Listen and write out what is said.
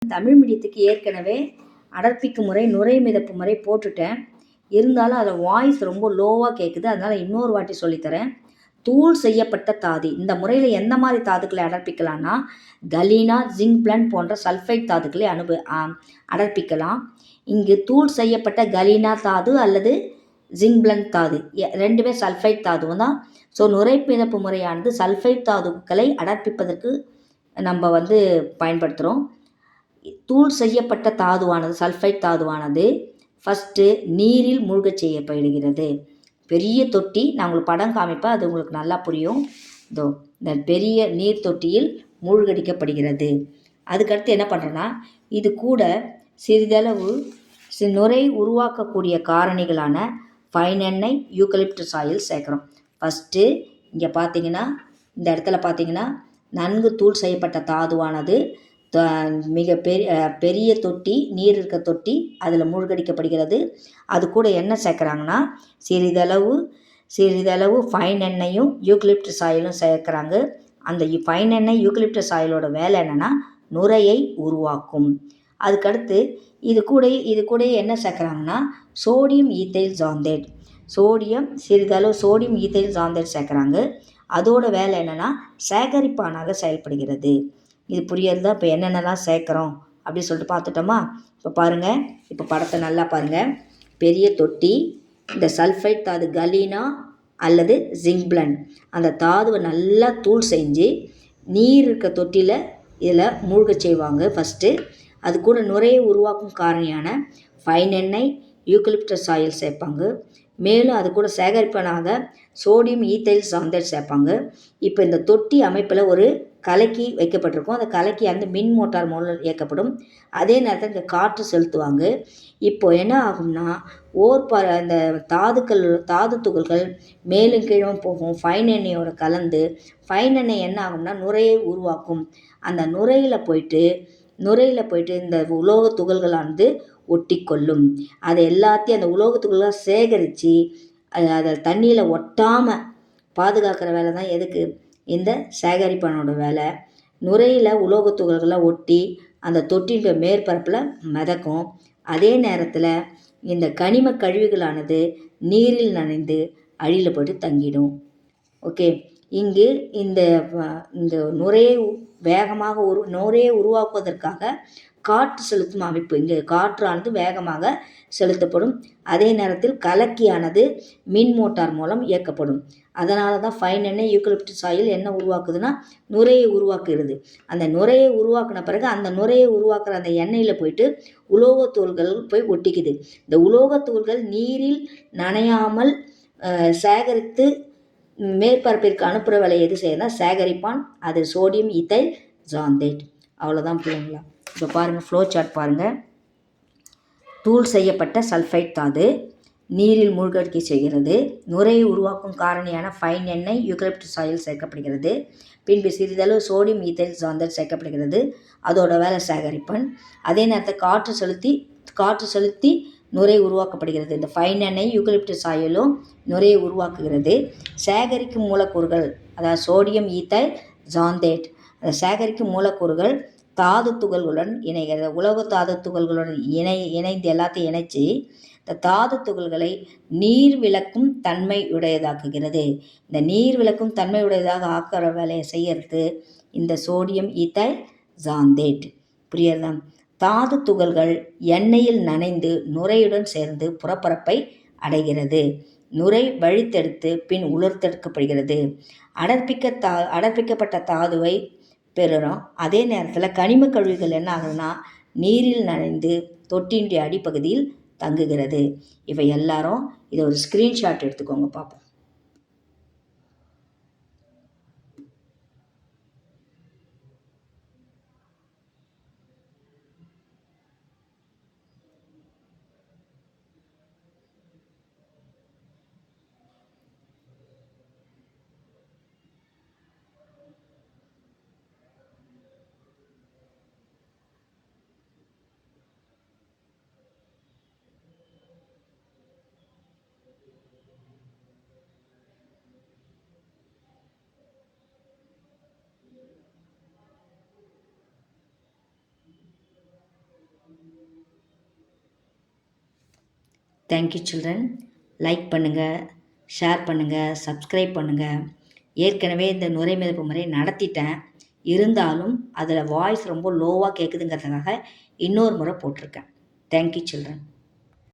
தமிழ் மீடியத்துக்கு ஏற்கனவே அடர்ப்பிக்கும் முறை, நுரை மிதப்பு முறை போட்டுட்டேன். இருந்தாலும் அதில் வாய்ஸ் ரொம்ப லோவாக கேட்குது. அதனால் இன்னொரு வாட்டி சொல்லித்தரேன். தூள் செய்யப்பட்ட தாது. இந்த முறையில் எந்த மாதிரி தாதுக்களை அடர்ப்பிக்கலாம்னா, கலீனா, ஜிங்க் பிளண்ட் போன்ற சல்ஃபைட் தாதுக்களை அடர்ப்பிக்கலாம். இங்கு தூள் செய்யப்பட்ட கலீனா தாது அல்லது ஜிங்க் பிளண்ட் தாது ரெண்டுமே சல்ஃபைட் தாதுவும் தான். ஸோ நுரை மிதப்பு முறையானது சல்ஃபைட் தாதுக்களை அடர்ப்பிப்பதற்கு நம்ம பயன்படுத்துகிறோம். தூள் செய்யப்பட்ட தாதுவானது சல்ஃபைட் தாதுவானது ஃபஸ்ட்டு நீரில் மூழ்கச் செய்யப்படுகிறது. பெரிய தொட்டி, நான் உங்களுக்கு படம் காமிப்பேன், அது உங்களுக்கு நல்லா புரியும். இதோ இந்த பெரிய நீர் தொட்டியில் மூழ்கடிக்கப்படுகிறது. அதுக்கடுத்து என்ன பண்ணுறேன்னா, இது கூட சிறிதளவு நுரை உருவாக்கக்கூடிய காரணிகளான ஃபைன் எண்ணெய், யூக்கலிப்டஸ் ஆயில் சேர்க்குறோம். ஃபஸ்ட்டு இங்கே பார்த்தீங்கன்னா, இந்த இடத்துல பார்த்தீங்கன்னா நன்கு தூள் செய்யப்பட்ட தாதுவானது மிக பெரிய தொட்டி, நீர் இருக்க தொட்டி, அதில் மூழ்கடிக்கப்படுகிறது. அது கூட என்ன சேர்க்குறாங்கன்னா, சிறிதளவு ஃபைன் எண்ணெயும் யூக்கலிப்டஸ் ஆயிலும் சேர்க்குறாங்க. அந்த ஃபைன் எண்ணெய், யூக்கலிப்டஸ் ஆயிலோட வேலை என்னென்னா நுரையை உருவாக்கும். அதுக்கடுத்து இது கூட என்ன சேர்க்குறாங்கன்னா, சோடியம் ஈத்தைல் சாந்தேட், சிறிதளவு சோடியம் ஈத்தைல் சாந்தேட் சேர்க்குறாங்க. அதோட வேலை என்னென்னா சேகரிப்பானாக செயல்படுகிறது. இது புரியறதா? இப்போ என்னென்னலாம் சேர்க்குறோம் அப்படின்னு சொல்லிட்டு பார்த்துட்டோமா? இப்போ பாருங்கள், இப்போ படத்தை நல்லா பாருங்கள். பெரிய தொட்டி, இந்த சல்ஃபைட் தாது கலீனா அல்லது ஜிங்க் பிளண்ட், அந்த தாதுவை நல்லா தூள் செஞ்சு நீர் இருக்க தொட்டியில் இதில் மூழ்க செய்வாங்க ஃபஸ்ட்டு. அது கூட நுரையை உருவாக்கும் காரணியான ஃபைன் எண்ணெய், யூக்கலிப்டஸ் ஆயில் சேர்ப்பாங்க. மேலும் அது கூட சேகரிப்பனாக சோடியம் ஈத்தைல் சாந்தேட் சேர்ப்பாங்க. இப்போ இந்த தொட்டி அமைப்பில் ஒரு கலக்கி வைக்கப்பட்டிருக்கும். அந்த கலக்கி மின் மோட்டார் மூலம் இயக்கப்படும். அதே நேரத்தில் இங்கே காற்று செலுத்துவாங்க. இப்போ என்ன ஆகும்னா, அந்த தாது துகள்கள் மேலும் கீழும் போகும். ஃபைன் எண்ணெயோட கலந்து ஃபைன் எண்ணெய் என்ன ஆகும்னா நுரையை உருவாக்கும். அந்த நுரையில் போயிட்டு இந்த உலோக துகள்களானது ஒட்டி கொள்ளும். அதை எல்லாத்தையும் அந்த உலோக துகள்களாக சேகரித்து அதை தண்ணியில் ஒட்டாமல் பாதுகாக்கிற வேலை தான் எதுக்கு? இந்த சேகரிப்பானோட வேலை. நுரையில் உலோக துகள்களாக ஒட்டி அந்த தொட்டியின் மேற்பரப்பில் மிதக்கும். அதே நேரத்தில் இந்த கனிம கழிவுகளானது நீரில் நனைந்து அடியில் போய்ட்டு தங்கிடும். ஓகே, இங்கு இந்த நுரையை உருவாக்குவதற்காக காற்று செலுத்தும் அமைப்பு, இங்கே காற்றானது வேகமாக செலுத்தப்படும். அதே நேரத்தில் கலக்கியானது மின் மோட்டார் மூலம் இயக்கப்படும். அதனால தான் ஃபைன் எண்ணெய், யூக்கலிப்டஸ் ஆயில் என்ன உருவாக்குதுன்னா நுரையை உருவாக்குகிறது. அந்த நுரையை உருவாக்கின பிறகு அந்த நுரையை உருவாக்குற அந்த எண்ணெயில் போயிட்டு உலோகத்தூள்கள் போய் ஒட்டிக்குது. இந்த உலோகத்தூள்கள் நீரில் நனையாமல் சேகரித்து மேற்பரப்பிற்கு அனுப்புகிற வேலையை எது செய்யணும்னா சேகரிப்பான். அது சோடியம் ஈத்தைல் சாந்தேட். அவ்வளோதான் பிள்ளைங்களா. இப்போ பாருங்கள், ஃப்ளோ சார்ட் பாருங்கள். தூள் செய்யப்பட்ட சல்ஃபைட் தாது நீரில் மூழ்கடிக்க செய்கிறது. நுரையை உருவாக்கும் காரணியான ஃபைன் எண்ணெய், யூக்கலிப்டஸ் ஆயில் சேர்க்கப்படுகிறது. பின்பு சிறிதளவு சோடியம் ஈத்தைல் சாந்தேட் சேர்க்கப்படுகிறது. அதோட வேலை சேகரிப்பன். அதே நேரத்தில் காற்று செலுத்தி நுரை உருவாக்கப்படுகிறது. இந்த ஃபைன் எண்ணெய், யூக்கலிப்டஸ் ஆயிலும் நுரையை உருவாக்குகிறது. சேகரிக்கும் மூலக்கூறுகள், அதாவது சோடியம் ஈத்தைல் சாந்தேட், அந்த சேகரிக்கும் மூலக்கூறுகள் தாது துகள்களுடன் இணைகிறது. உலோக தாது துகள்களுடன் இணைந்து எல்லாத்தையும் இணைச்சி இந்த தாது துகள்களை நீர் விளக்கும் தன்மை உடையதாக்குகிறது. இந்த நீர் விளக்கும் தன்மை உடையதாக ஆக்கிற வேலையை செய்யறது இந்த சோடியம் ஈத்தைல் சாந்தேட். புரியறதா? தாது துகள்கள் எண்ணெயில் நனைந்து நுரையுடன் சேர்ந்து புறப்பரப்பை அடைகிறது. நுரை வழித்தெடுத்து பின் உலர்த்தெடுக்கப்படுகிறது. அடர்ப்பிக்கப்பட்ட தாதுவை பெறுகிறோம். அதே நேரத்தில் கனிம கழிவுகள் என்ன ஆகுதுன்னா நீரில் நனைந்து தொட்டியினுடைய அடிப்பகுதியில் தங்குகிறது. இவை எல்லாரும் இதை ஒரு ஸ்க்ரீன்ஷாட் எடுத்துக்கோங்க பார்ப்போம். Thank you children. லைக் பண்ணுங்கள், ஷேர் பண்ணுங்கள், சப்ஸ்கிரைப் பண்ணுங்கள். ஏற்கனவே இந்த நுரை மிதப்பு முறை நடத்திட்டேன். இருந்தாலும் அதில் வாய்ஸ் ரொம்ப லோவாக கேட்குதுங்கிறதுக்காக இன்னொரு முறை போட்டிருக்கேன். Thank you children.